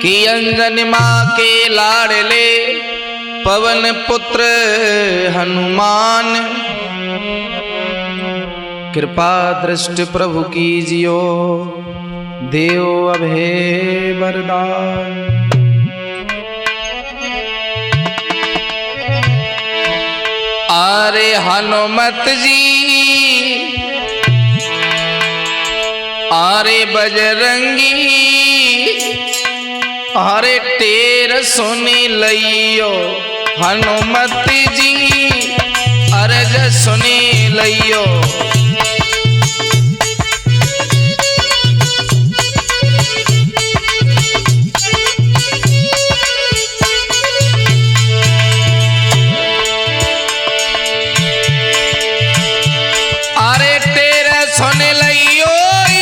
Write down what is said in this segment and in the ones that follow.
कि अंजनी माँ के लाडले पवन पुत्र हनुमान, कृपा दृष्टि प्रभु कीजियो देव अभय वरदान। अरे हनुमत जी अरे बजरंगी, अरे टेर सुनी लइयो हनुमत जी, अरज सुनी लइयो। अरे टेर सुनी लइयो,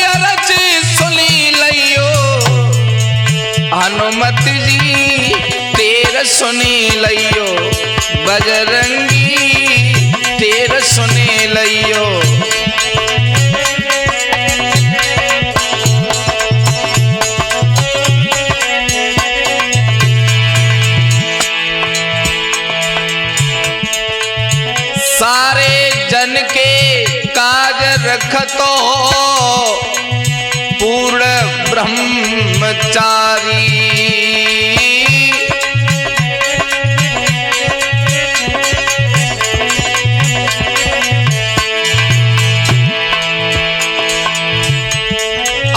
अरज सुनी लइयो हनुमत जी, तेर सुनी लइयो बजरंगी, तेर सुनी लइयो। सारे जन के काज रखतो पूर्ण ब्रह्मचारी,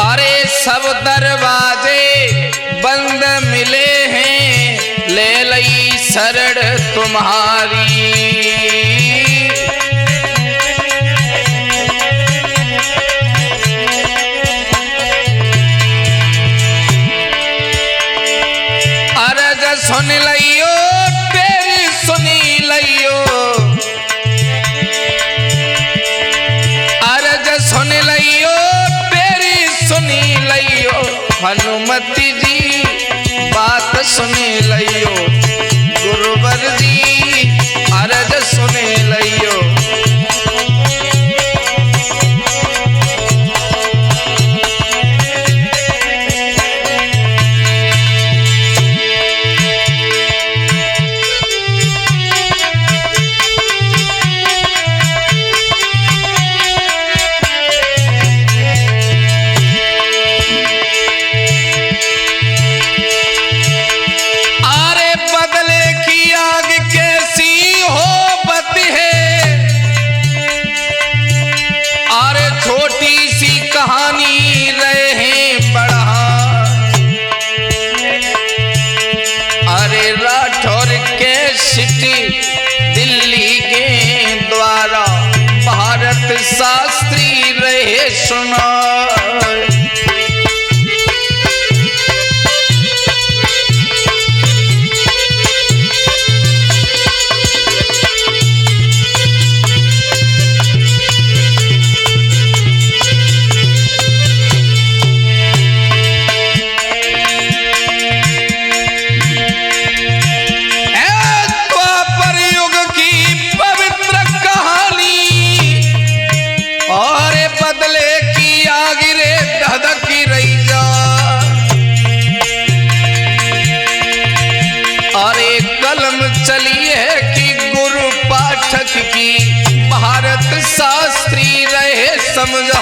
अरे सब दरवाजे बंद मिले हैं, ले लई शरण तुम्हारी। अरज सुन लइयो, तेरी सुनी लइयो, अरज सुन लइयो, तेरी सुनी लइयो हनुमति जी, बात सुनी लइयो गुरुवर जी, अरज सुनी लइयो। सिटी दिल्ली के द्वारा भारत शास्त्री रहे सुना। की भारत शास्त्री रहे समझा।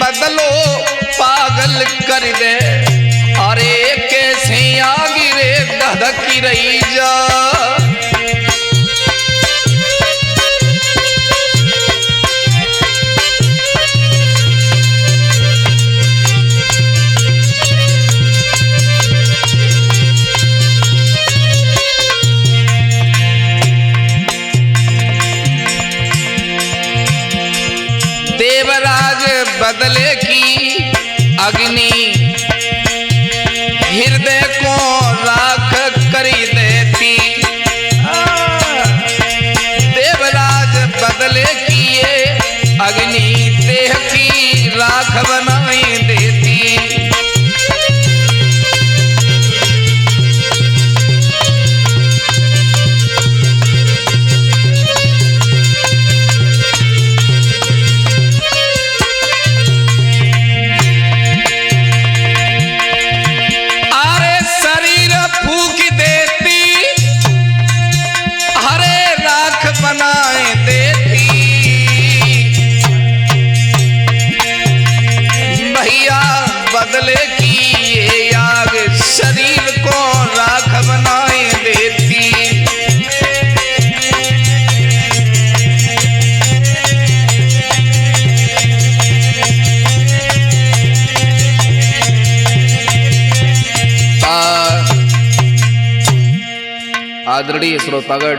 बदलो पागल कर दे, अरे कैसे आगे रे धधकी रही जा। बदले की अग्नि हृदय को राख करी देती। देवराज बदले की ये अग्नि देह की राख बनाई देती। बनाए देती। भैया बदले की ये आग शरीर को राख बनाए देती। आदरणीय श्रोतागण,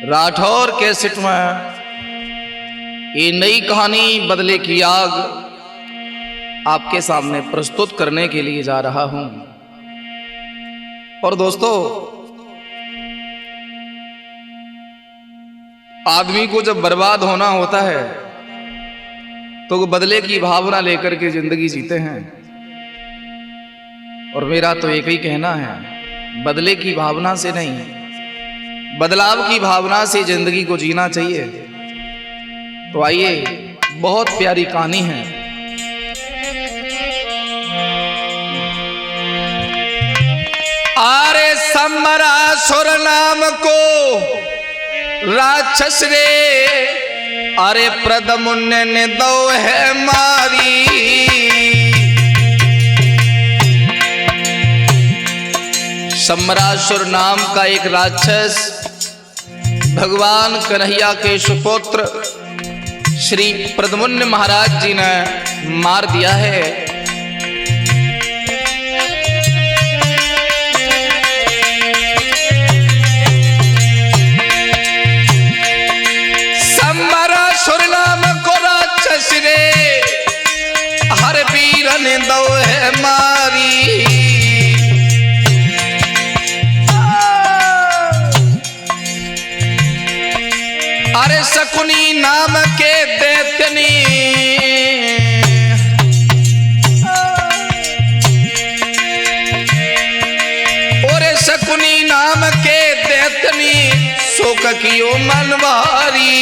राठौर कैसेट में ये नई कहानी बदले की आग आपके सामने प्रस्तुत करने के लिए जा रहा हूं। और दोस्तों, आदमी को जब बर्बाद होना होता है तो वो बदले की भावना लेकर के जिंदगी जीते हैं। और मेरा तो एक ही कहना है, बदले की भावना से नहीं, बदलाव की भावना से जिंदगी को जीना चाहिए। तो आइए, बहुत प्यारी कहानी है। आरे सम्रासुर नाम को राक्षस रे, अरे प्रद्युम्न ने दो है मारी। सम्रासुर नाम का एक राक्षस भगवान कन्हैया के सुपुत्र श्री प्रद्युम्न महाराज जी ने मार दिया है। सम्रासुर नाम को राक्षस रे, हर वीर ने दो है मारी। अरे शकुनी नाम के दैत्यनी, और शकुनी नाम के दैत्यनी शोक कियो मन भारी।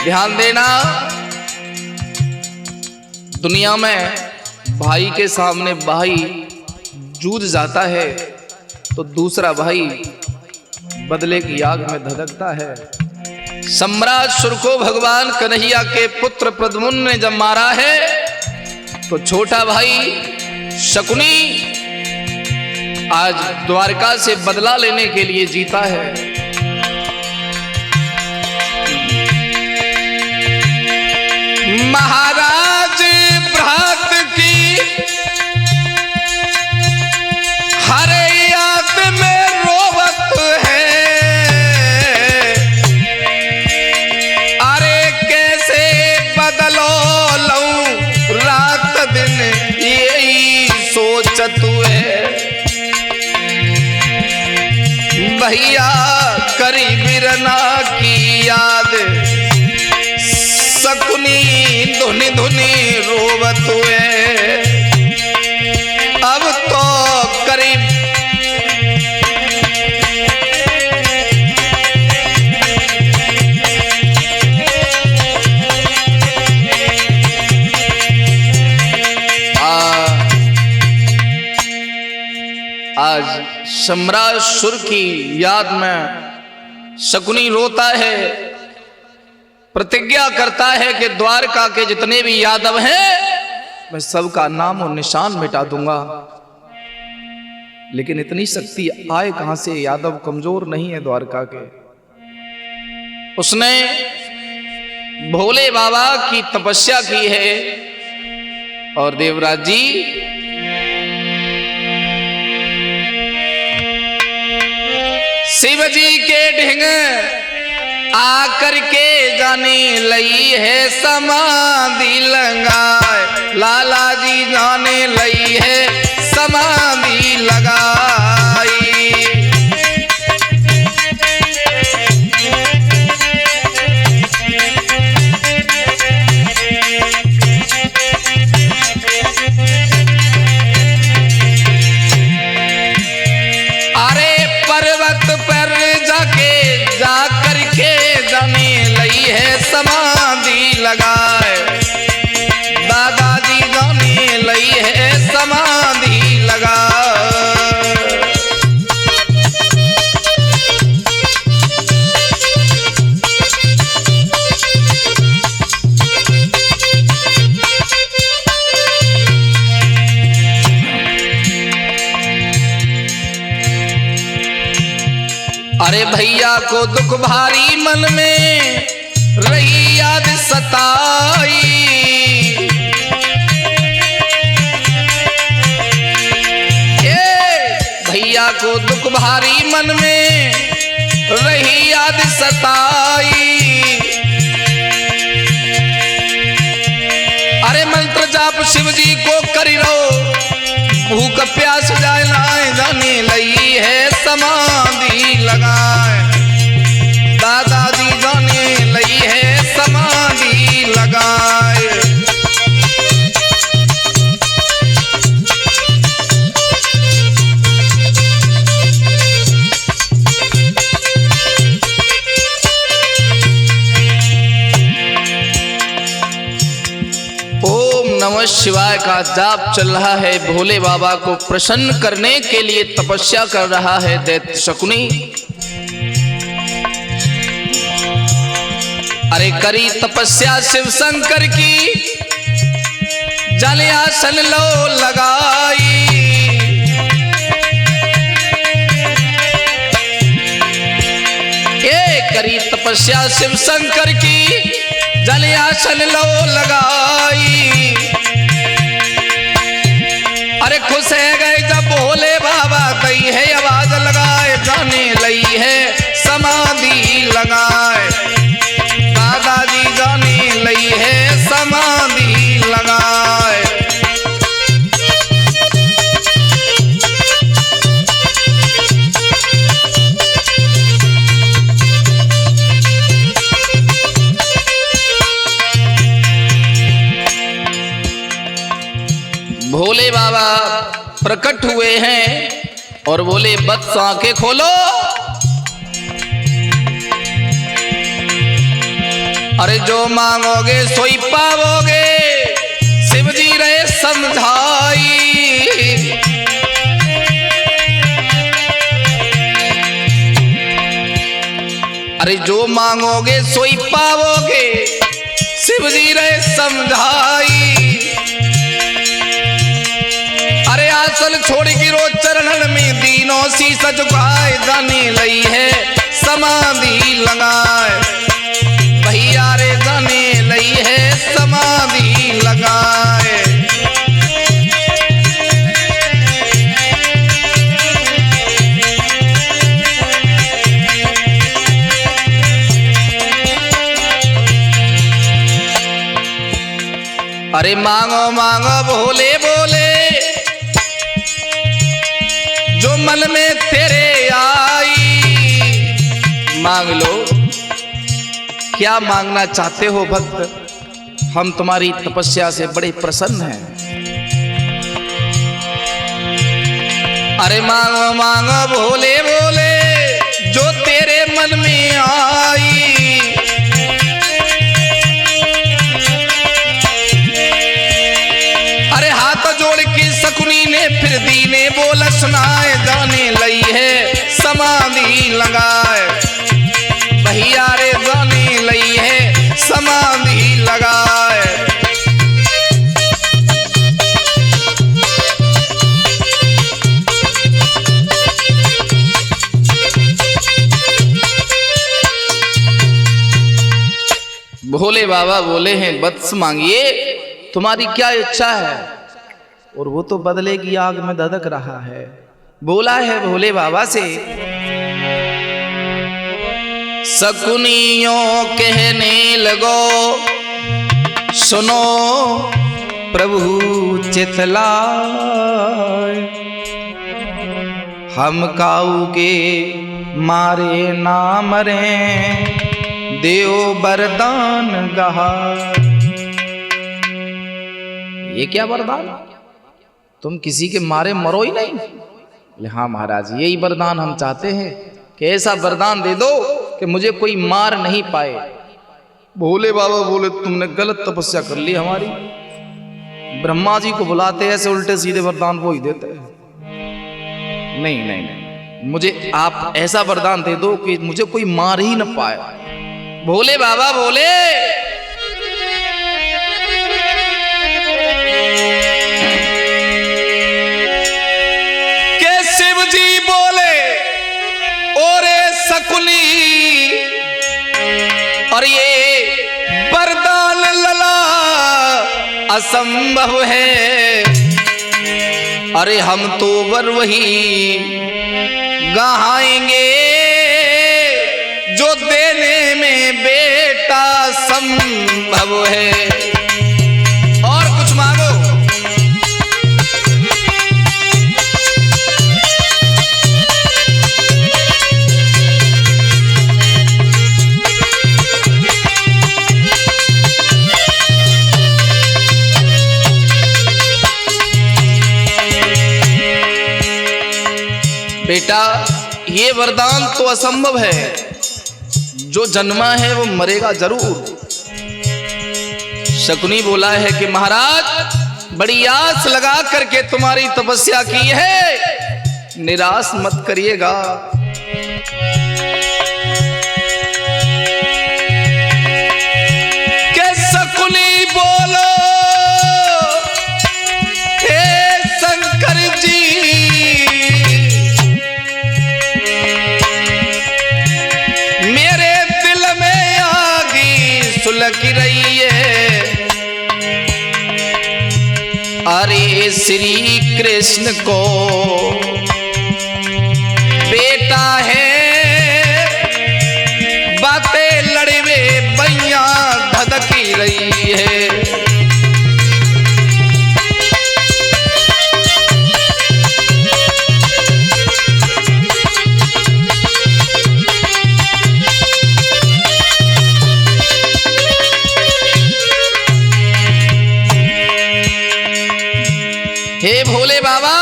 ध्यान देना, दुनिया में भाई के सामने भाई जूझ जाता है तो दूसरा भाई बदले की आग में धधकता है। सम्रासुर को भगवान कन्हैया के पुत्र प्रद्युम्न ने जब मारा है तो छोटा भाई शकुनी आज द्वारका से बदला लेने के लिए जीता है। महाराज भ्रात की हरे याद में रोवत है, अरे कैसे बदलो लऊं रात दिन यही सोचत है। भैया करी बिरना की याद शकुनी धुनी धुनी रोवत है। अब तो करीब आज सम्रासुर की याद में शकुनी रोता है, प्रतिज्ञा करता है कि द्वारका के जितने भी यादव हैं मैं सबका नाम और निशान मिटा दूंगा। लेकिन इतनी शक्ति आए कहां से? यादव कमजोर नहीं है द्वारका के। उसने भोले बाबा की तपस्या की है। और देवराज जी शिव जी के ढिंग आकर के जाने लई है समाधि लगाए, लाला जी जाने लई है समाधि लगाई। अरे पर्वत पर जा करके जाने लई है समाधि लगाए, दादाजी जाने लई है समाधि लगाए। अरे भैया को दुख भारी मन में रही याद सताई, भैया को दुख भारी मन में रही याद सताई। अरे मंत्र जाप शिव जी को करी रो, भूख प्यास जाए लाए जाने लई है समाधि लगाए, दादाजी जाने लई है समाधि लगाए। नमः शिवाय का जाप चल रहा है, भोले बाबा को प्रसन्न करने के लिए तपस्या कर रहा है दैत्य शकुनी। अरे करी तपस्या शिव शंकर की, जल आसन लो लगाई। ये करी तपस्या शिव शंकर की, जल आसन लो लगाई। अरे खुश है गए जब भोले बाबा कही है आवाज लगाए, जाने लई है समाधि लगाए, दादाजी जाने लई है समाधि लगाए। भोले बाबा प्रकट हुए हैं और बोले बत्स आंखें खोलो। अरे जो मांगोगे सोई पाओगे, शिव जी रहे समझाई। अरे जो मांगोगे सोई पाओगे, शिव जी रहे समझाई। अरे आसल छोड़ गिरो चरणन में, दीनों शीस झुकाए, जाने लई है समाधि लगाए, भैया रे जाने लई है समाधि लगाए। अरे मांगो मांगो भोले बोले, जो मन में तेरे आई। मांग लो, क्या मांगना चाहते हो भक्त, हम तुम्हारी तपस्या से बड़े प्रसन्न हैं। अरे मांगो मांगो भोले बोले, जो तेरे मन में आई। अरे हाथ जोड़ के शकुनी ने फिर दीने बोला सुनाए, जाने लई है समाधि लगाए, भैया रे जाने लई है समाधि लगाए। भोले बाबा बोले हैं वत्स मांगिए, तुम्हारी क्या इच्छा है। और वो तो बदले की आग में धधक रहा है। बोला है भोले बाबा से, शकुनियों कहने लगो सुनो प्रभु चितलाए, हम काऊ के मारे ना मरे, देव वरदान गहा। ये क्या वरदान, तुम किसी के मारे मरो ही नहीं? बोले हाँ महाराज, यही वरदान हम चाहते हैं कि ऐसा वरदान दे दो कि मुझे कोई मार नहीं पाए। भोले बाबा बोले तुमने गलत तपस्या कर ली हमारी, ब्रह्मा जी को बुलाते ऐसे उल्टे सीधे वरदान वो ही देते हैं। नहीं नहीं नहीं, मुझे आप ऐसा वरदान दे दो कि मुझे कोई मार ही न पाए। भोले बाबा बोले के शिव जी बोले ओरे शकुनी, और ये वरदान लला असंभव है, अरे हम तो वर वही गहाएंगे जो देने में बेटा संभव है। और कुछ मांगो। बेटा ये वरदान तो असंभव है, जो जन्मा है वो मरेगा जरूर। शकुनी बोला है कि महाराज बड़ी आस लगा करके तुम्हारी तपस्या की है, निराश मत करिएगा। के शकुनी बोलो हे शंकर जी, सुलग रही है, अरे श्री कृष्ण को बेटा है, बातें लड़वे बैया धधकी रही है। हे भोले बाबा,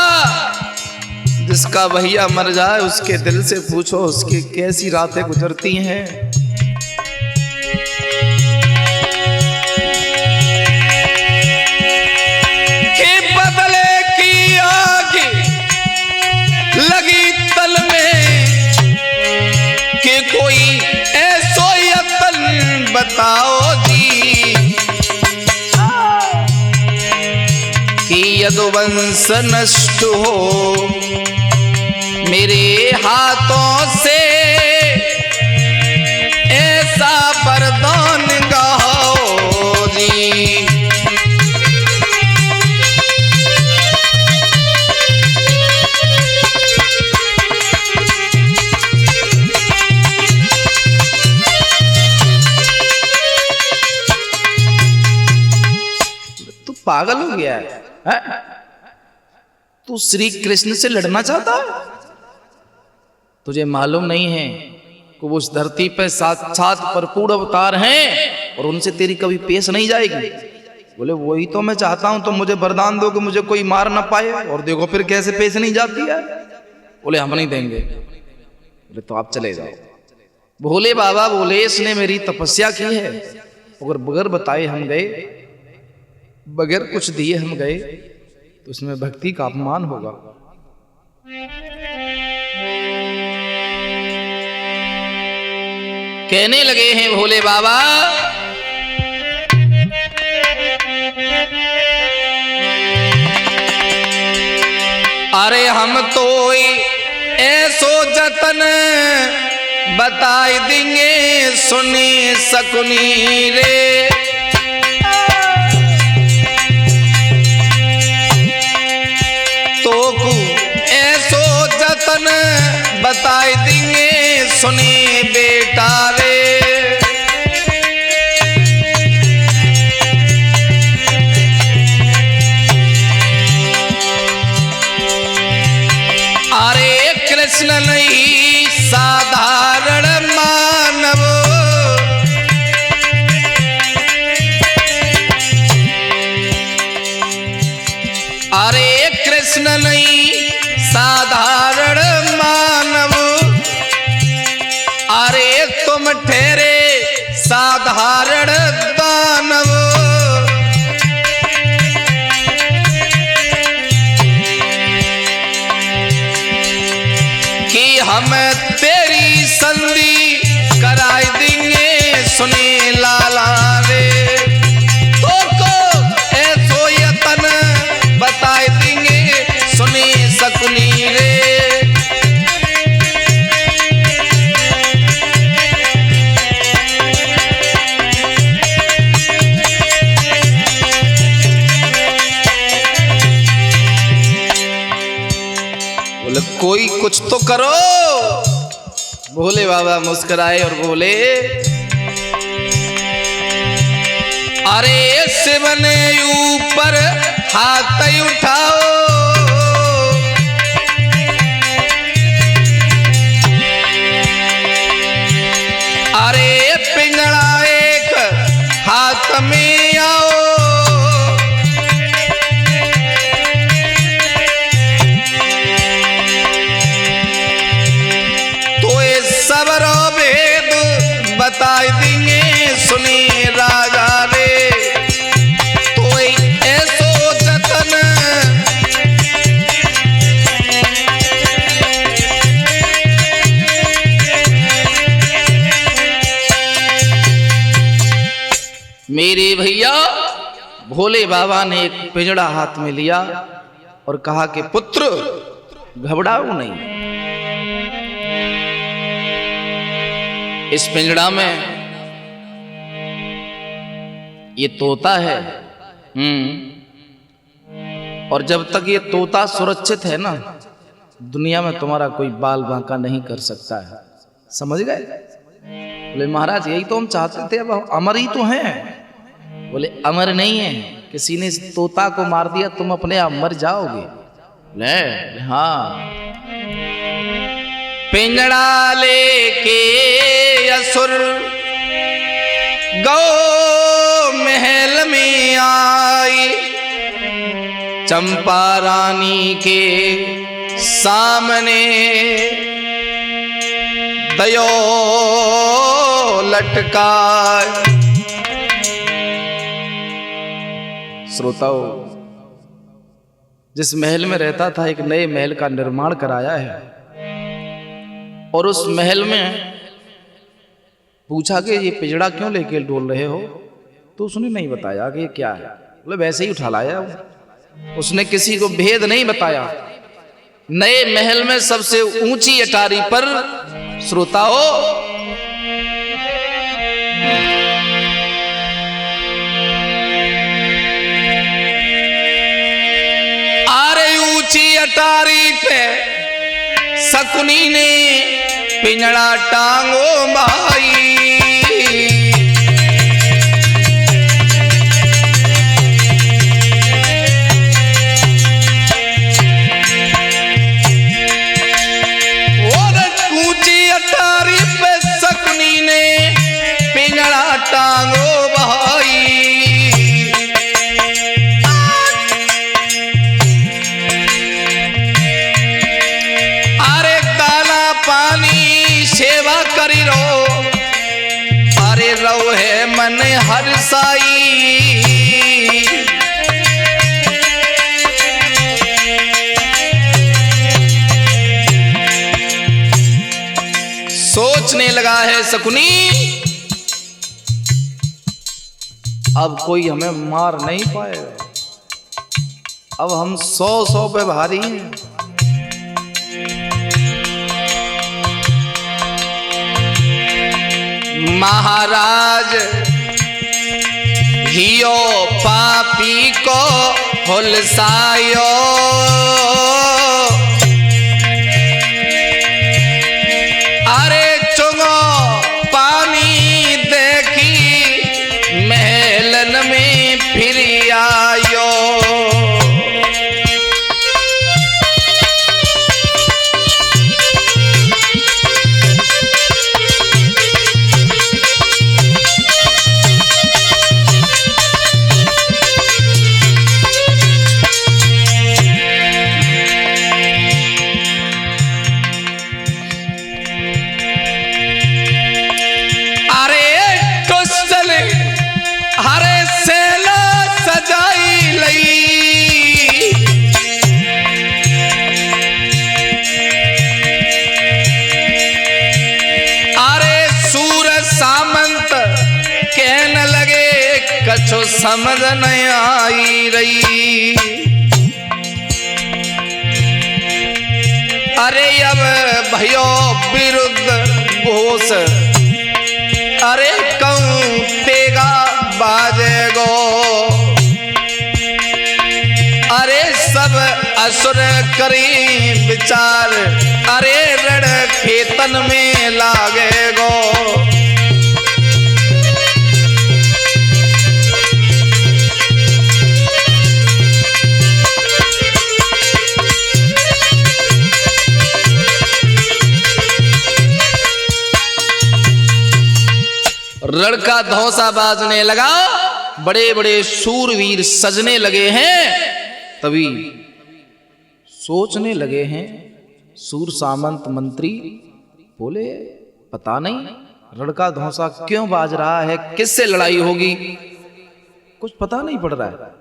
जिसका भैया मर जाए उसके दिल से पूछो उसकी कैसी रातें गुजरती हैं। कि बदले की आग लगी तल में, कि कोई ऐसो यतन बताओ जी, यदुवंश नष्ट हो मेरे हाथों से, ऐसा वरदान गाओ जी। तू पागल हो गया है? तू श्री कृष्ण से लड़ना चाहता है? तुझे मालूम नहीं है कि वो उस धरती पर साक्षात भरपूर अवतार हैं और उनसे तेरी कभी पेश नहीं जाएगी। बोले वही तो मैं चाहता हूं, तो मुझे वरदान दो कि मुझे कोई मार ना पाए। और देखो फिर कैसे पेश नहीं जाती है। बोले हम नहीं देंगे। बोले तो आप चले जाओ। भोले बाबा बोले इसने मेरी तपस्या की है, अगर बगैर बताए हम गए, बगैर कुछ दिए हम गए, तो उसमें भक्ति का अपमान होगा। कहने लगे हैं भोले बाबा, अरे हम तो ऐसो जतन बताए देंगे, सुनी शकुनी रे। ऐसो जतन बताए देंगे, सुने बेटा बेटा रे। अरे कृष्ण नहीं साधारण मानव, अरे कृष्ण नहीं साधारण मानव, अरे तुम ठहरे साधारण दानव। कि हम तेरी संधि कराए देंगे सुने लाला रे, तो को ऐसो यतन बताए देंगे सुने सकुनी रे। बोले कोई कुछ तो करो। भोले बाबा मुस्कुराए और बोले अरे शिव ने ऊपर हाथ उठाओ, अरे पिंजड़ा एक हाथ में आओ। सबरो भेद बताए देंगे सुनी राजा रे, तो ऐसो जतन मेरे भैया। भोले बाबा ने एक पिंजड़ा हाथ में लिया और कहा कि पुत्र घबराओ नहीं, इस पिंजड़ा में ये तोता है। और जब तक ये तोता सुरक्षित है ना, दुनिया में तुम्हारा कोई बाल बांका नहीं कर सकता है। समझ गए? बोले महाराज यही तो हम चाहते थे, अब अमर ही तो हैं। बोले अमर नहीं है, किसी ने इस तोता को मार दिया, तुम अपने आप मर जाओगे। ले हाँ, पिंजड़ा लेके असुर गौ महल में आई, चंपा रानी के सामने दयो लटकाए। श्रोताओ, जिस महल में रहता था एक नए महल का निर्माण कराया है, और उस महल में पूछा कि ये पिंजड़ा क्यों लेके डोल रहे हो, तो उसने नहीं बताया कि ये क्या है। बोले वैसे ही उठा लाया। उसने किसी को भेद नहीं बताया। नए महल में सबसे ऊंची अटारी पर श्रोताओ ऊंची अटारी पे शकुनी ने पिंजड़ा टांगो भाई। और ऊंची अटारी पे शकुनी ने पिंजड़ा टांगो भाई। सेवा करी रो, अरे रो है मन हरसाई। सोचने लगा है शकुनी, अब कोई हमें मार नहीं पाएगा, अब हम 100 पे भारी हैं। महाराज हियो पापी को हुलसायो, अरे चुंगो कछु समझ नहीं आई रही। अरे अब भयो विरुद्ध घोष, अरे कहूं तेगा बाजेगो। अरे सब असुर करी विचार, अरे रण खेतन में लागेगो। रण का धौंसा बाजने लगा, बड़े बड़े शूरवीर सजने लगे हैं। तभी सोचने लगे हैं सूर सामंत मंत्री, बोले पता नहीं रण का धौंसा क्यों बाज रहा है, किससे लड़ाई होगी, कुछ पता नहीं पड़ रहा है।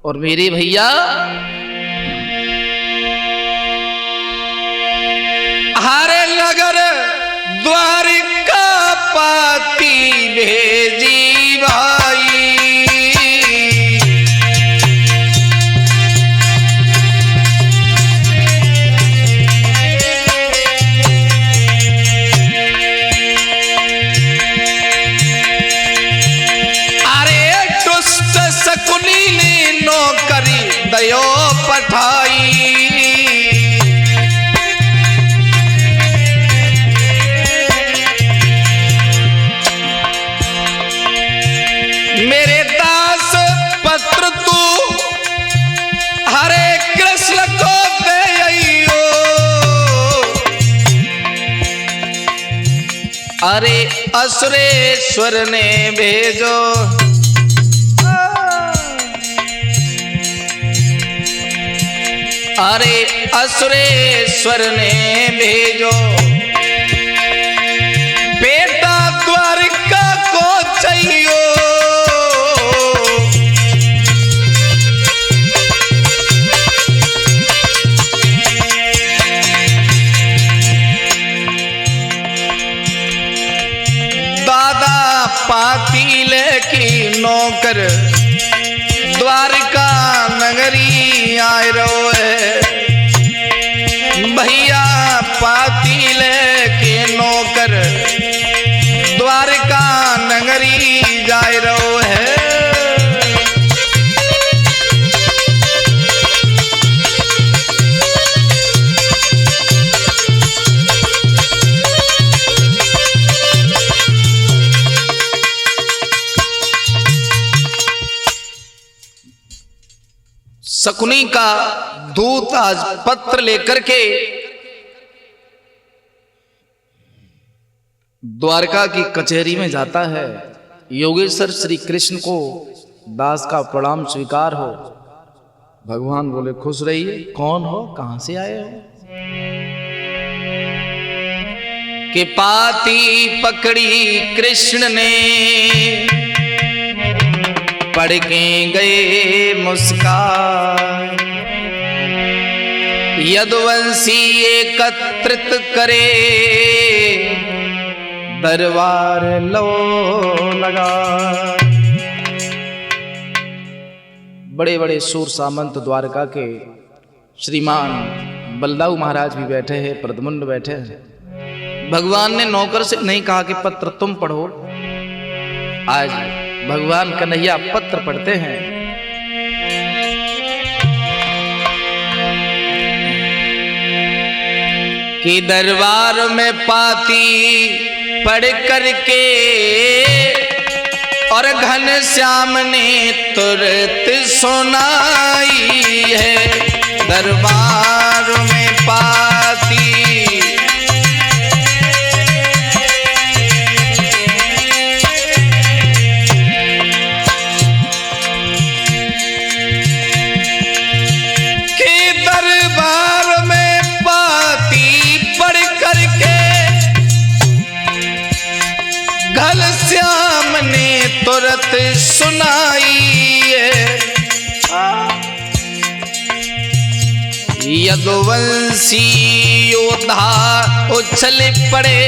और मेरे भैया हरे नगर द्वारिका पाती भेजी भाई। अरे दुष्ट शकुनी ने नौकरी दयो पठाई। मेरे दास पत्र तू हरे कृष्ण को दे आइयो। अरे असुरेश्वर ने भेजो, अरे असुरेश्वर ने भेजो। बेटा द्वारिका को चाहिए। पातील की नौकर द्वारिका नगरी आए रो है। भैया पातील के नौकर द्वारिका नगरी जाए रो है। शकुनी का दूत आज पत्र लेकर के द्वारका की कचहरी में जाता है। योगेश्वर श्री कृष्ण को दास का प्रणाम स्वीकार हो। भगवान बोले खुश रहिए, कौन हो, कहां से आए हो। कि पाती पकड़ी कृष्ण ने, पढ़ के गए मुस्कान। यदुवंशी एकत्रित करे, दरबार लो लगा। बड़े बड़े सूर सामंत द्वारका के श्रीमान बलदाऊ महाराज भी बैठे हैं, प्रद्युम्न बैठे हैं। भगवान ने नौकर से नहीं कहा कि पत्र तुम पढ़ो, आज भगवान कन्हैया पत्र पढ़ते हैं। कि दरबार में पाती पढ़ करके, और घनश्याम ने तुरंत सुनाई है। दरबार में पाती घनश्याम ने तुरंत सुनाई है। यदुवंशी योद्धा उछल पड़े,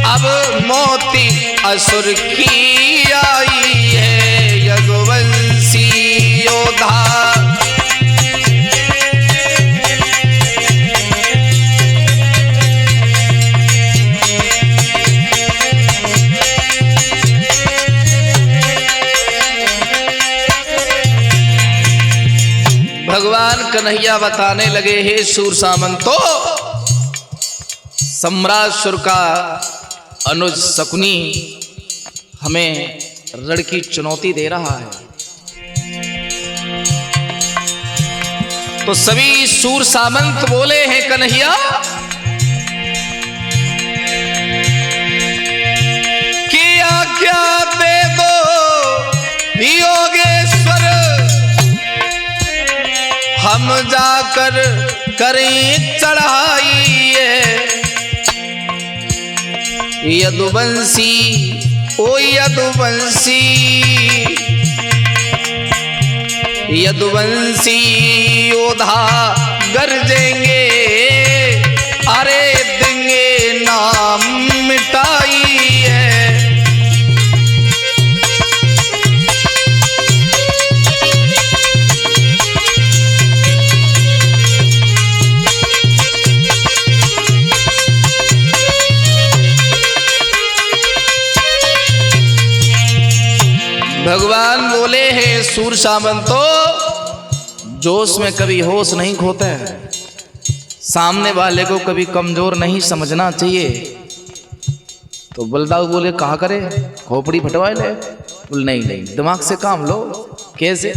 अब मोती असुर की आई है यदुवंशी योद्धा। भगवान कन्हैया बताने लगे, हे सूर सामंतो, सम्राट सुर का अनुज शकुनी हमें रण की चुनौती दे रहा है। तो सभी सूर सामंत बोले हैं, कन्हैया की आज्ञा दे दो योगेश्वर, हम जाकर करें चढ़ाई यदुवंशी, ओ यदुवंशी, यदुवंशी योद्धा गरजेंगे, अरे देंगे नाम मिटाई है। भगवान बोले हैं, सूर सामंतो, जोश में कभी होश नहीं खोते हैं, सामने वाले को कभी कमजोर नहीं समझना चाहिए। तो बलदाऊ बोले, कहा करे, खोपड़ी फटवाए ले। बोल नहीं नहीं, दिमाग से काम लो। कैसे?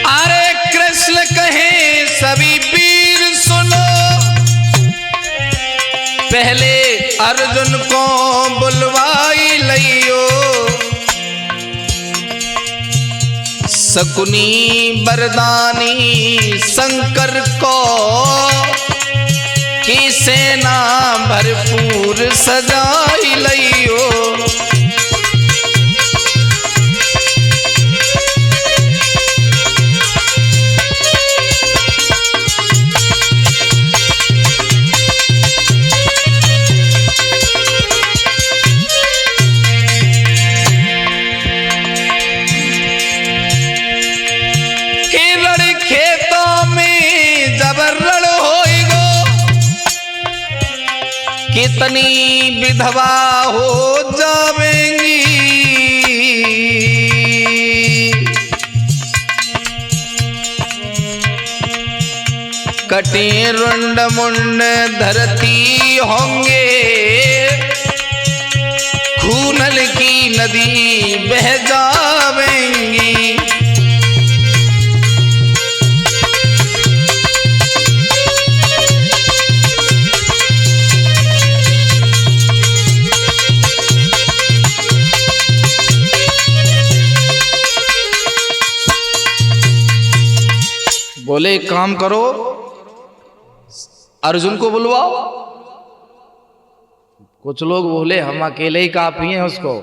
अरे कृष्ण कहे सभी वीर सुनो, पहले अर्जुन को बुलवाई लियो, शकुनी बरदानी शंकर को की सेना भरपूर सजाई लियो। कितनी विधवा हो जावेंगी, कटे रुंड मुंड धरती होंगे, खूनल की नदी बह जावेंगी। बोले, एक काम करो, अर्जुन को बुलवाओ। कुछ लोग बोले, हम अकेले ही काफी हैं उसको।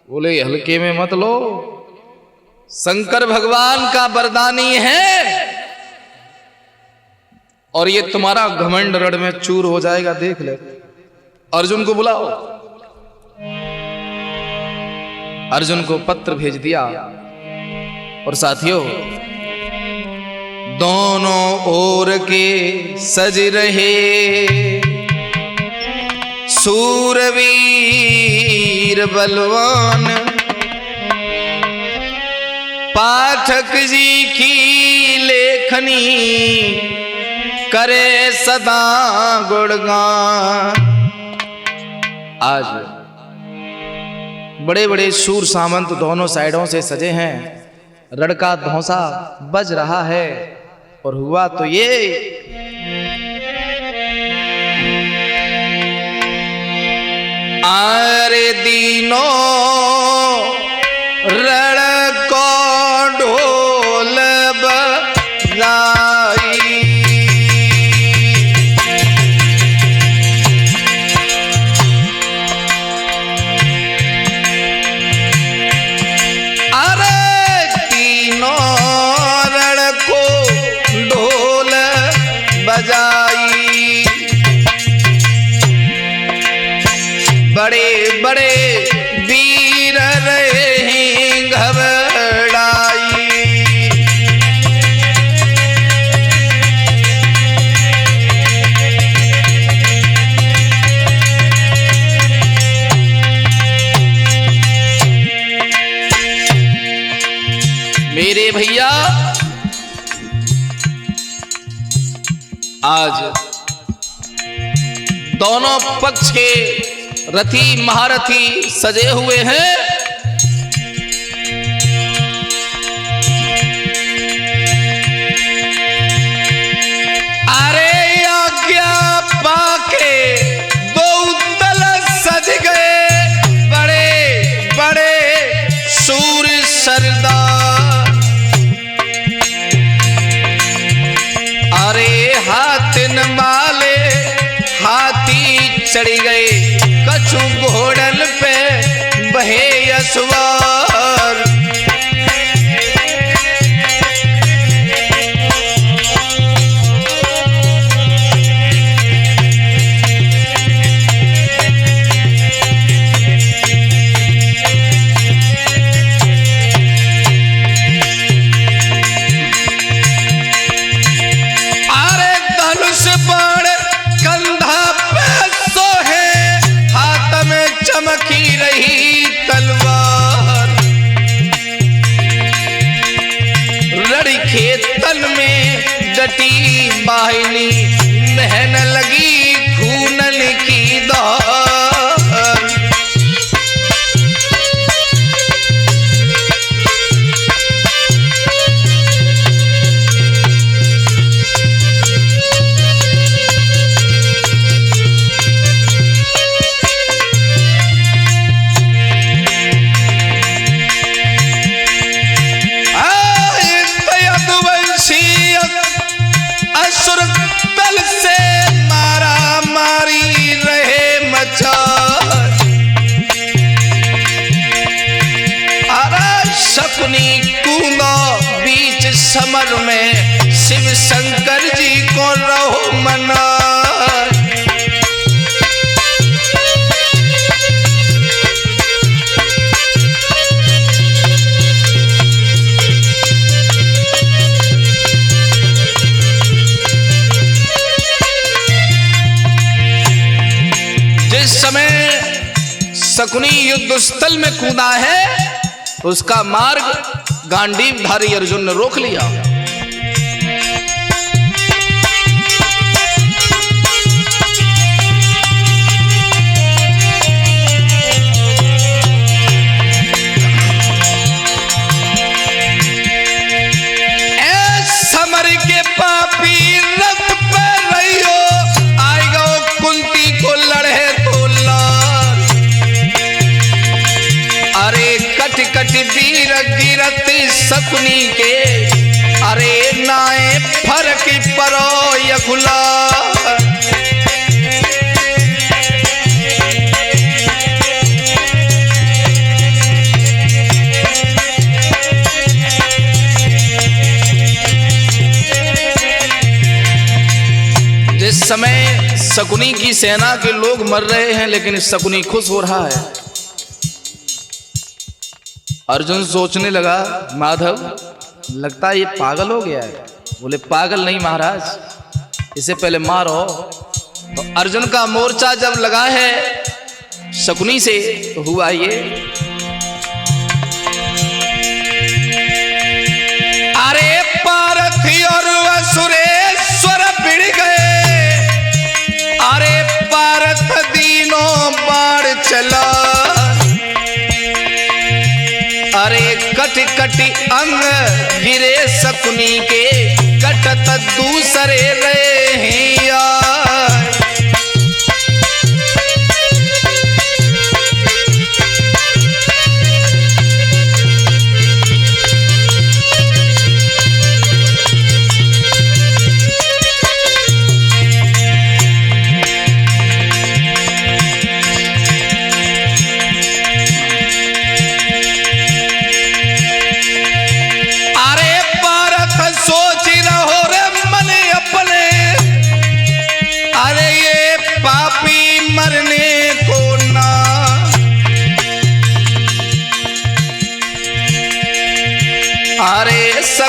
बोले, हल्के में मत लो, शंकर भगवान का वरदानी है और ये तुम्हारा घमंड रण में चूर हो जाएगा, देख ले। अर्जुन को बुलाओ। अर्जुन को पत्र भेज दिया। और साथियों, दोनों ओर के सज रहे सूरवीर बलवान, पाठक जी की लेखनी करे सदा गुणगान। आज बड़े बड़े सूर सामंत दोनों साइडों से सजे हैं, रण का धौंसा बज रहा है। और हुआ तो ये, आरे दीनों रण को ढोल बजाई, बड़े बड़े वीर रहे घबराई। मेरे भैया आज दोनों पक्ष के रथी महारथी सजे हुए हैं। अरे आज्ञा पाके दो दल सज गए, बड़े बड़े सूर सरदार। अरे हाथिन माले हाथी चढ़ी गए, कछु घोड़न पे बहे असवार। अरे धनुष बाण कंधा पे सोहे, हाथ में चमकी रही तलवार। रड़ी खेतन में डटी बाहिनी, बहन लगी खूनन की धार। असुर दल से मारा मारी रहे मचार। अरे शकुनी कूदा बीच समर में, शिव शंकर जी को रहो मना। जिस समय शकुनी युद्ध स्थल में कूदा है, उसका मार्ग गांडीवधारी अर्जुन ने रोक लिया। समर के पापी रथ पर रहियो, आएगा कुंती को लड़े तो लार। अरे कट कट वीर गिरत शकुनी के, अरे नाए फरक परो यखुला। जिस समय शकुनी की सेना के लोग मर रहे हैं, लेकिन शकुनी खुश हो रहा है। अर्जुन सोचने लगा, माधव लगता है ये पागल हो गया है। बोले पागल नहीं महाराज, इसे पहले मारो। तो अर्जुन का मोर्चा जब लगा है शकुनी से, तो हुआ ये। अरे पारथी और असुरेश्वर भिड़ गए, अरे पारथ दीनों बाढ़ चला। अरे कट कट अंग गिरे शकुनी के, कटत दूसरे रहे यार।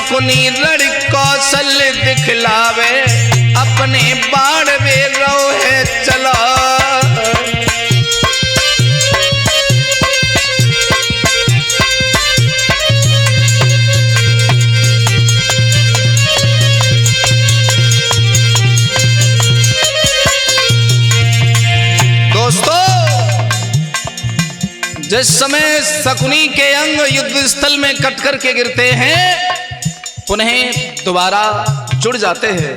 शकुनी रण कौशल दिखलावे, अपने बाण में रोहे चला। दोस्तों, जिस समय शकुनी के अंग युद्ध स्थल में कट कर के गिरते हैं, पुनः दोबारा जुड़ जाते हैं।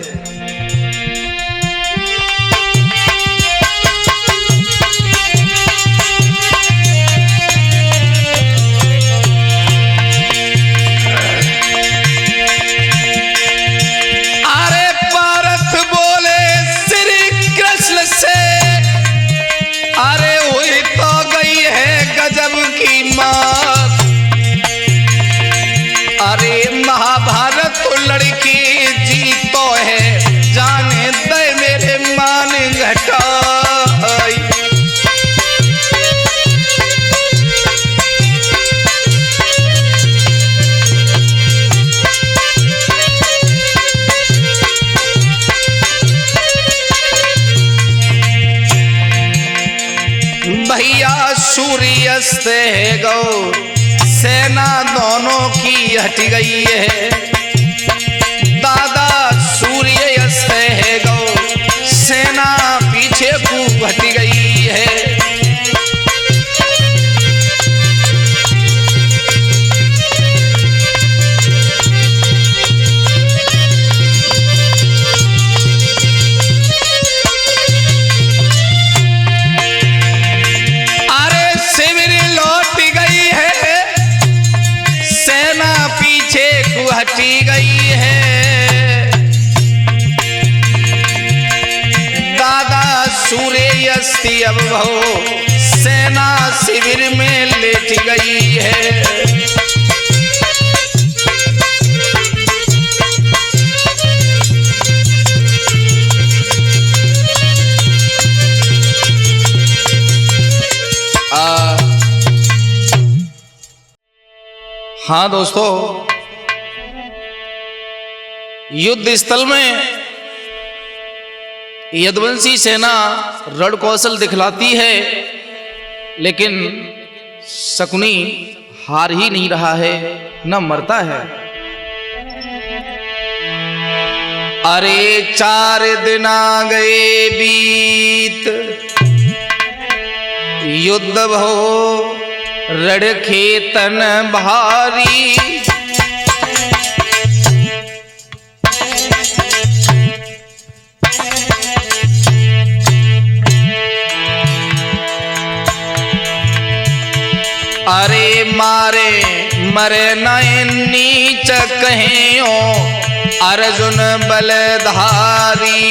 अरे पारथ बोले श्री कृष्ण से, अरे हुई तो गई है गजब की मात। अरे महाभारत तो लड़की जीतो है, जाने दे मेरे मान घटाई। भैया सूर्यास्त है गौ, सेना दोनों की हट गई है। दादा सूर्यास्त है गौ, सेना पीछे को हट गई है। हटी गई है। दादा सूर्यास्ती अब वो सेना शिविर में लेट गई है। हाँ दोस्तों, युद्ध स्थल में यदुवंशी सेना रण कौशल दिखलाती है, लेकिन शकुनी हार ही नहीं रहा है, न मरता है। अरे 4 दिन आ गए बीत, युद्ध भो रण खेतन भारी। अरे मारे मरे नयन नीच कहियो, अर्जुन बलधारी।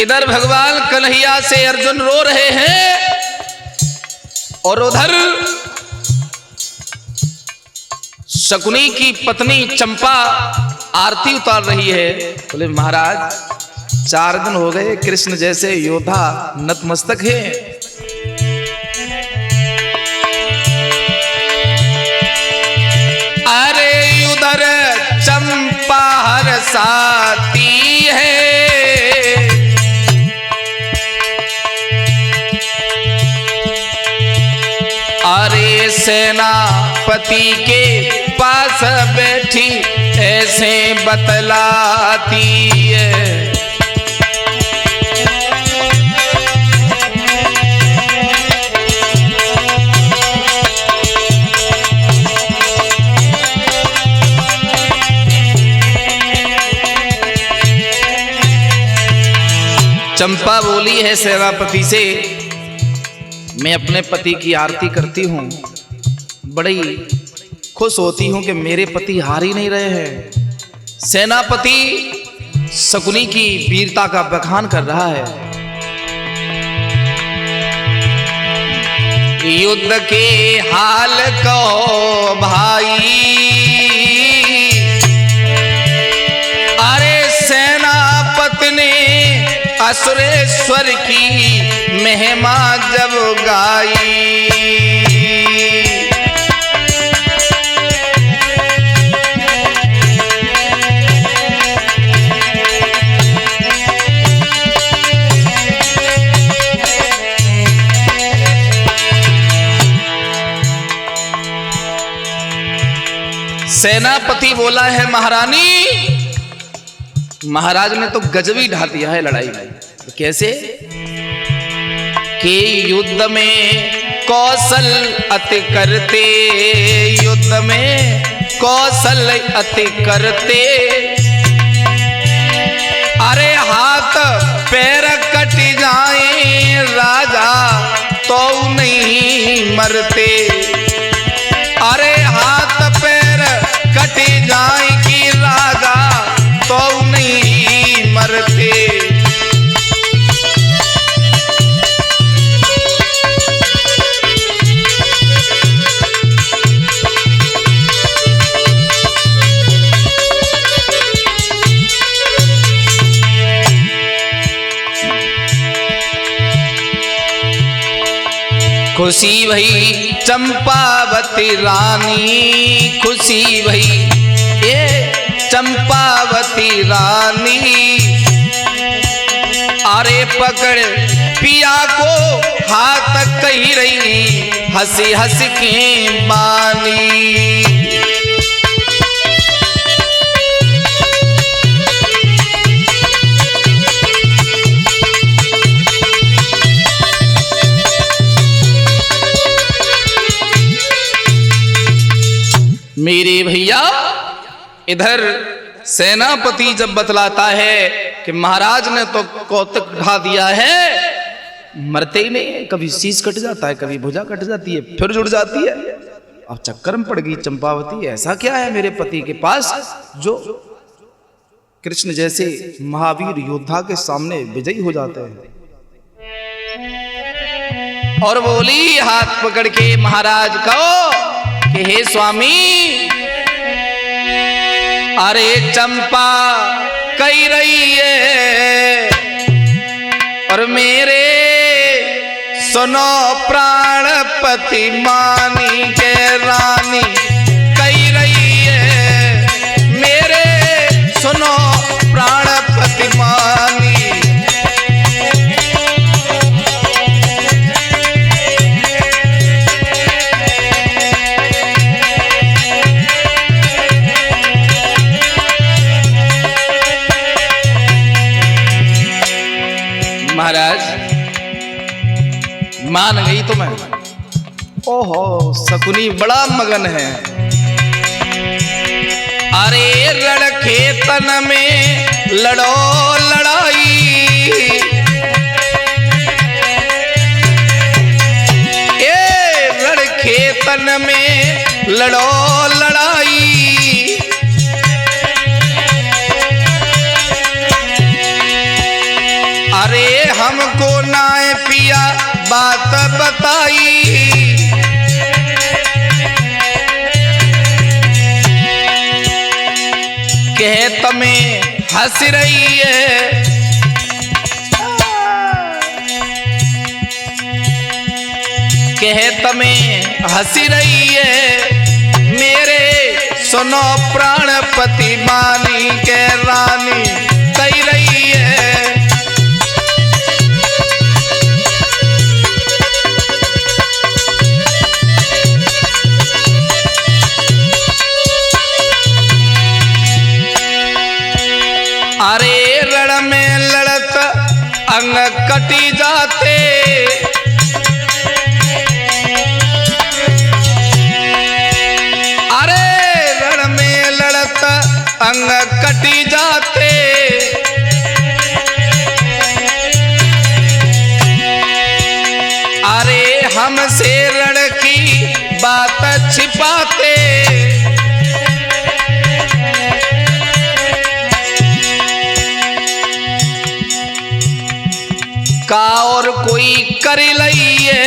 इधर भगवान कन्हैया से अर्जुन रो रहे हैं और उधर शकुनी की पत्नी चंपा आरती उतार रही है। बोले महाराज, 4 दिन हो गए, कृष्ण जैसे योद्धा नतमस्तक है। अरे उधर चंपा हरसाती है, अरे सेनापति के पास बैठी ऐसे बतलाती है। चंपा बोली है सेनापति से, मैं अपने पति की आरती करती हूँ, बड़ी खुश होती हूँ कि मेरे पति हार ही नहीं रहे हैं। सेनापति शकुनी की वीरता का बखान कर रहा है। युद्ध के हाल को भाई, अरे सेनापति ने असुरेश्वर की महिमा जब गाई। सेनापति बोला है महारानी, महाराज ने तो गजब ही ढा दिया है लड़ाई में। तो कैसे कि युद्ध में कौशल अति करते, युद्ध में कौशल अति करते, अरे हाथ पैर कट जाए राजा तो नहीं मरते, अरे हाथ पैर कट जाए कि राजा तो नहीं मरते। खुशी भई चंपावती रानी, खुशी भई ये चंपावती रानी, अरे पकड़ पिया को हाथ कही रही हंसी हंस के बानी। मेरे भैया इधर सेनापति जब बतलाता है कि महाराज ने तो कौतुक ढा दिया है, मरते ही नहीं है, कभी शीश कट जाता है, कभी भुजा कट जाती है, फिर जुड़ जाती है। अब चक्कर में पड़ गई चंपावती, ऐसा क्या है मेरे पति के पास जो कृष्ण जैसे महावीर योद्धा के सामने विजयी हो जाते हैं। और बोली हाथ पकड़ के महाराज को कि हे स्वामी, अरे चंपा कही रही है और मेरे सुनो प्राणपति मानी के रानी कही रही है, मेरे सुनो प्राणपति मानी। महाराज मान गई तो मैं, ओहो शकुनी बड़ा मगन है, अरे रण खेतन में लड़ो लड़ाई, ए रण खेतन में लड़ो लड़ाई, अरे हमको नाय पिया बात बताई, कह तुम्हें हंस रही है, कह तुम्हें हंस रही है, मेरे सुनो प्राणपति मानी के रानी कही रही है। अरे रण में लड़त अंग कटी जाते, अरे रण में लड़त अंग कटी जाते, अरे हमसे रण की बात छिपाते, का और कोई कर लइए,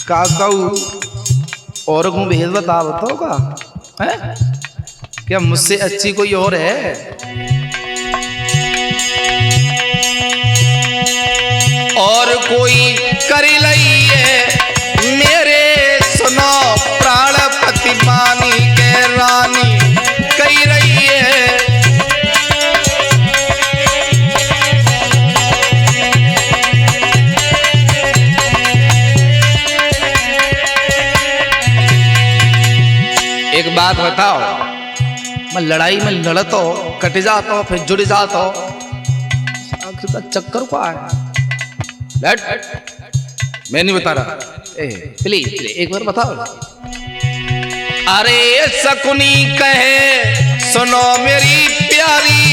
का कहूँ और को भेद बताओ तो का है क्या मुझसे अच्छी कोई और है? और कोई करी लई है मेरे सुनो प्राणपति बानी के रानी कही रही है। एक बात बताओ, मैं लड़ाई में लड़ता हो कट जाता हो फिर जुड़ जाता हो, आखिर का चक्कर क्या है? मैं नहीं बता रहा, प्लीज एक बार बताओ। अरे शकुनी कहे सुनो मेरी प्यारी,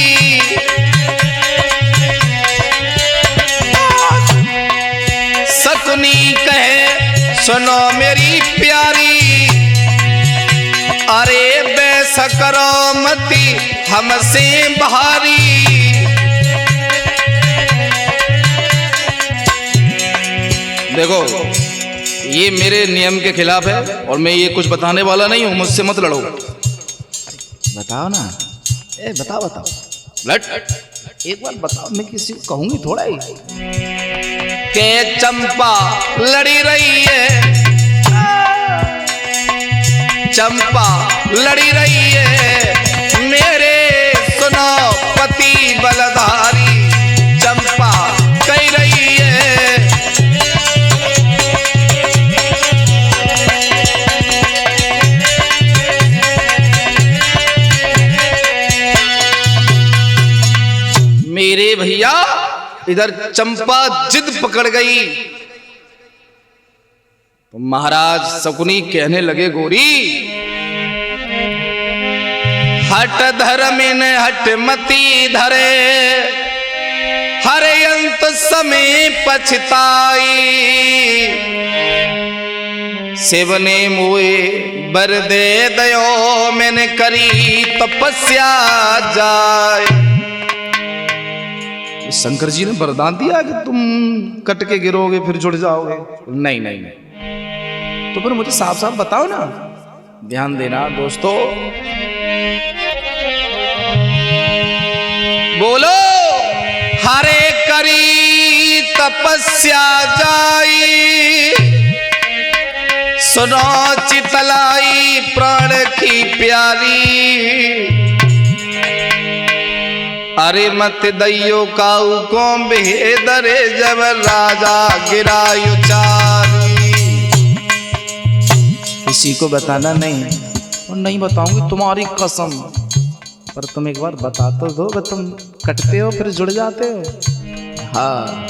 शकुनी कहे सुनो मेरी प्यारी, अरे बेसकरो मती हमसे बहारी। देखो ये मेरे नियम के खिलाफ है और मैं ये कुछ बताने वाला नहीं हूं, मुझसे मत लड़ो। बताओ ना, बताओ बताओ लट एक बार बताओ, मैं किसी को कहूंगी थोड़ा ही के चंपा लड़ी रही है, चंपा लड़ी रही है मेरे सुनो पति बलधारी, चंपा कही रही है। मेरे भैया इधर चंपा जिद पकड़ गई तो महाराज शकुनी कहने लगे गोरी हट धर्मिन हट मती धरे, हरे अंत समय पछताई, शिवने मुए बर दे दयो मैंने करी तपस्या जाए। शंकर जी ने वरदान दिया कि तुम कट के गिरोगे फिर जुड़ जाओगे। नहीं नहीं नहीं, तो फिर मुझे साफ साफ बताओ ना। ध्यान देना दोस्तों, बोलो हरे करी तपस्या जाई, सुनो चितलाई प्राण की प्यारी, अरे मत दैयो काऊ को बेदरे जब राजा गिरायु चारी। किसी को बताना नहीं और नहीं बताऊंगी तुम्हारी कसम, पर तुम एक बार बता तो दो कि तुम कटते हो फिर जुड़ जाते हो। हाँ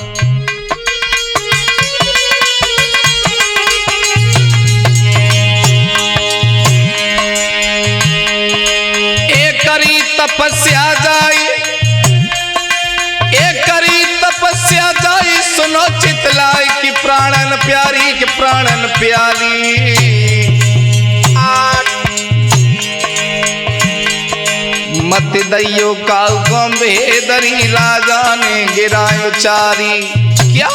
एक करी तपस्या जाई, एक करी तपस्या जाई, सुनो चितलाई की प्राणन प्यारी की प्राणन प्यारी, मत दैयो काऊ गंभे दरी राजा ने गिरायो चारी। क्या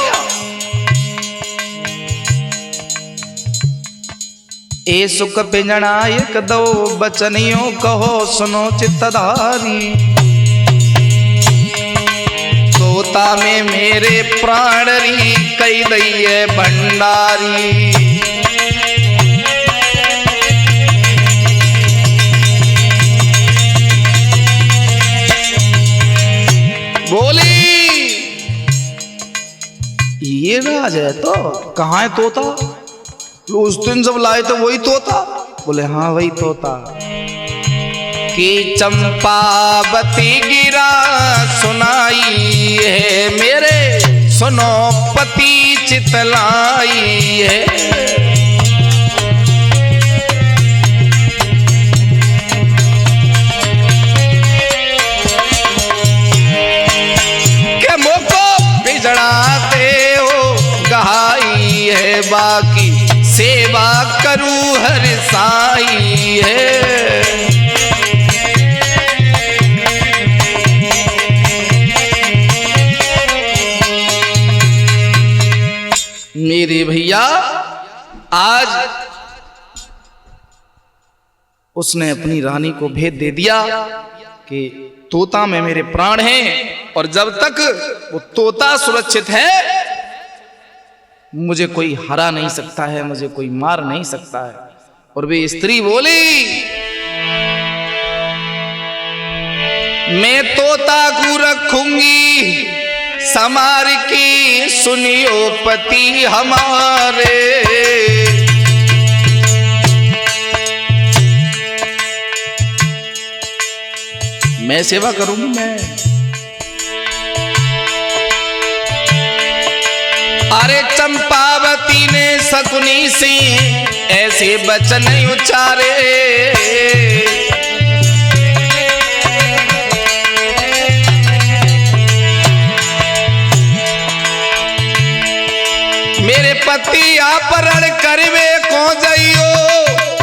ए सुख पिंजणा एक दो बचनियों कहो सुनो चित्तधारी, तोता में मेरे प्राणरी कई दैये भंडारी, बोली ये राज है तो कहाँ है तोता? उस दिन जब लाए तो वही तोता? बोले हाँ वही तोता। कि चंपावती गिरा सुनाई है मेरे सुनो पति चितलाई है, के मोको बिजड़ाते हो गहाई है, बाकी सेवा करूं हर साई है। मेरे भैया उसने अपनी रानी को भेद दे दिया कि तोता में मेरे प्राण हैं और जब तक वो तोता सुरक्षित है मुझे कोई हरा नहीं सकता है, मुझे कोई मार नहीं सकता है। और वे स्त्री बोली, मैं तोता को रखूंगी समार की, सुनियो पति हमारे। मैं सेवा करूंगी मैं। अरे चंपावती ने शकुनी से ऐसे वचन उच्चारे, मेरे पति अपहरण करवे को जाइयो,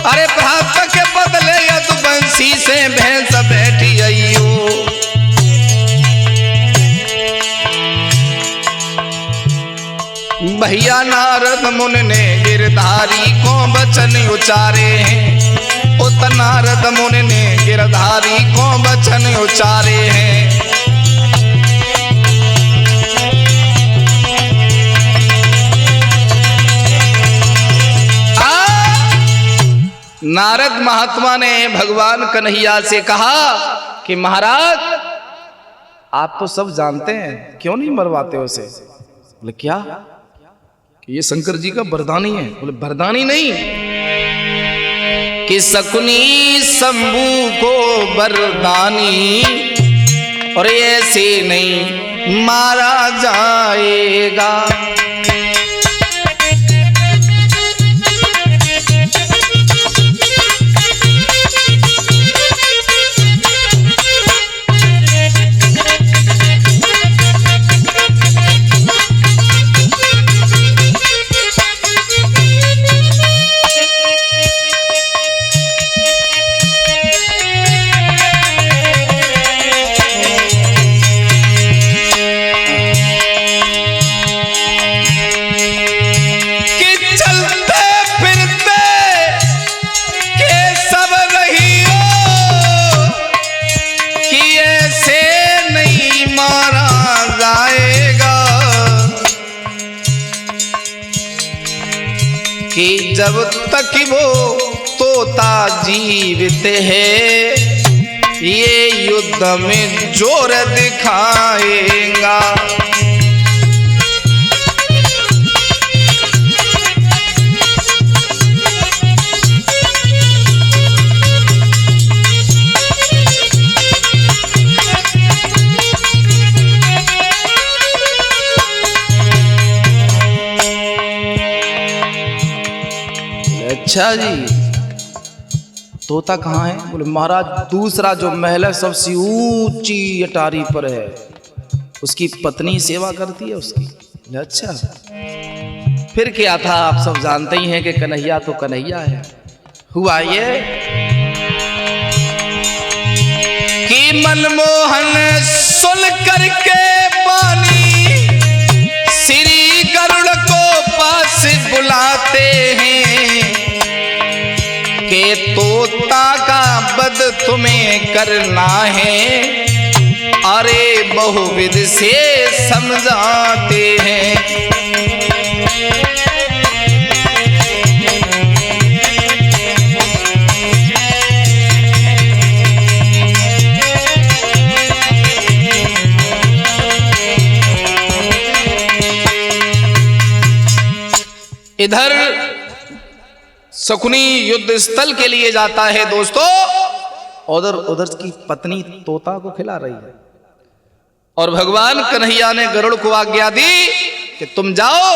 अरे भ्राता के बदले यदुवंशी से भैंस बैठी आइयो। भैया नारद मुनि ने गिरधारी को वचन उच्चारे हैं, उत नारद मुनि ने गिरधारी को वचन उच्चारे हैं। नारद महात्मा ने भगवान कन्हैया से कहा कि महाराज आप तो सब जानते हैं, क्यों नहीं मरवाते उसे? बोले क्या कि ये शंकर जी का वरदानी है? बोले वरदानी नहीं, कि शकुनी शंभू को वरदानी और ऐसे नहीं मारा जाएगा। कि जब तक वो तोता जीवित है ये युद्ध में जोर दिखाएगा। अच्छा जी, तोता कहाँ है? बोले महाराज दूसरा जो महल है सबसे ऊंची अटारी पर है, उसकी पत्नी सेवा करती है उसकी। अच्छा फिर क्या था? आप सब जानते ही हैं कि कन्हैया तो कन्हैया है। हुआ ये कि मनमोहन सुन करके पानी श्री गरुड़ को पास बुलाते हैं कि तोता का वध तुम्हें करना है, अरे बहुविध से समझाते हैं। इधर शकुनी युद्ध स्थल के लिए जाता है दोस्तों, उधर उधर की पत्नी तोता को खिला रही है और भगवान कन्हैया ने गरुड़ को आज्ञा दी कि तुम जाओ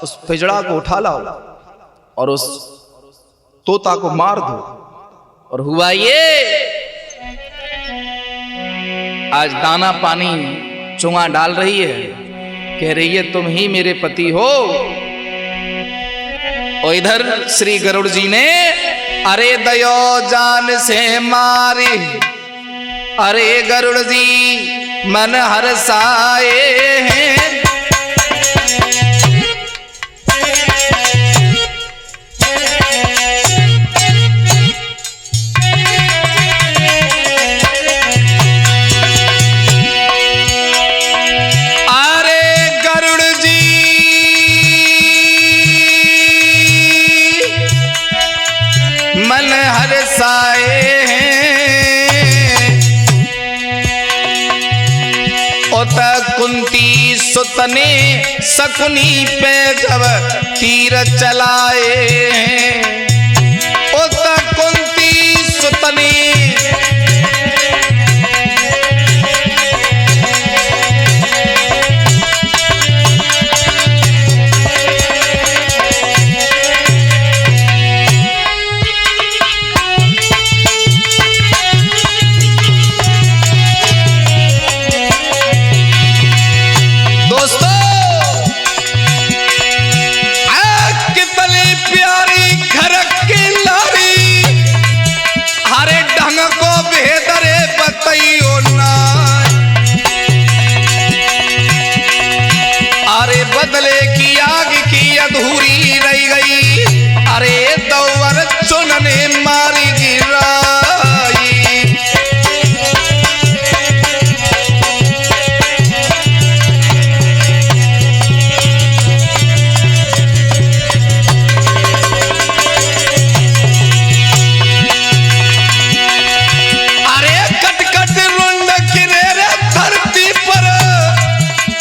उस पिजड़ा को उठा लाओ और उस तोता को मार दो। और हुआ ये, आज दाना पानी चुंगा डाल रही है, कह रही है तुम ही मेरे पति हो। और इधर श्री गरुड़ जी ने अरे दयो जान से मारी, अरे गरुड़ जी मन हर्षाए हैं। कुंती सुत ने शकुनी पे जब तीर चलाए, उत कुंती सुत ने बदले की आग की अधूरी रह गई, अरे दौवर चुनने मारी गिराई। अरे कट कट रुंड गिरे रे धरती पर,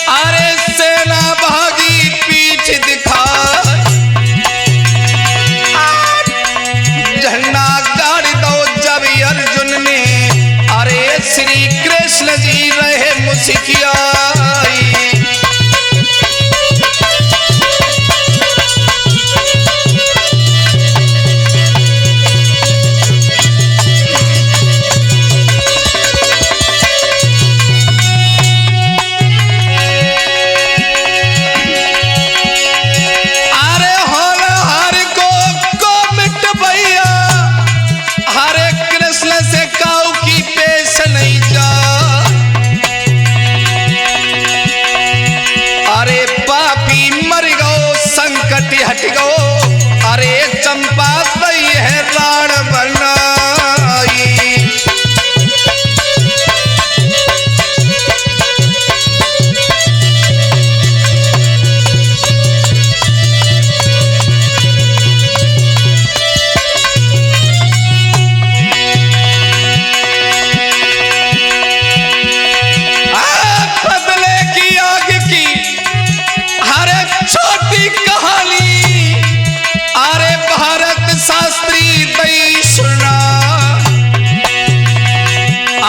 अरे सेना भागी पीछ दिखा, झंडा गाड़ दो जब अर्जुन ने, अरे श्री कृष्ण जी रहे मुस्कियाई। हट गो, अरे चंपा दई है राण बनाई। बदले की आग की हर छोटी कहानी, अरे भारत शास्त्री दई सुना,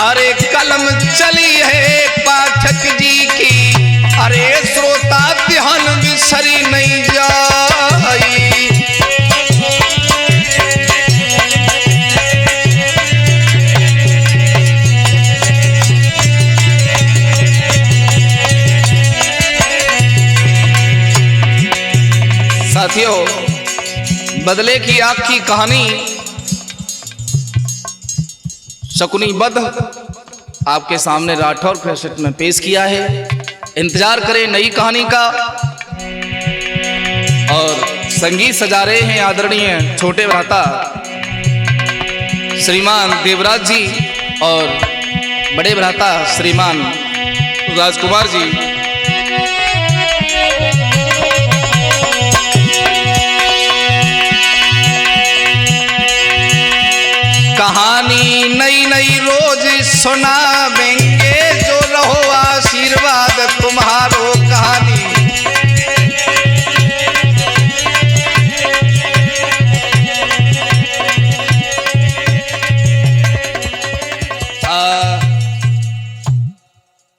अरे कलम चली है पाठक जी की, अरे श्रोता ध्यान बिसरी नहीं जाई। साथियों, बदले की आग की कहानी शकुनी वध आपके सामने राठौर कैसेट में पेश किया है। इंतजार करें नई कहानी का। और संगीत सजा रहे हैं आदरणीय छोटे भ्राता श्रीमान देवराज जी और बड़े भ्राता श्रीमान राजकुमार जी। कहानी नई नई रोज सुना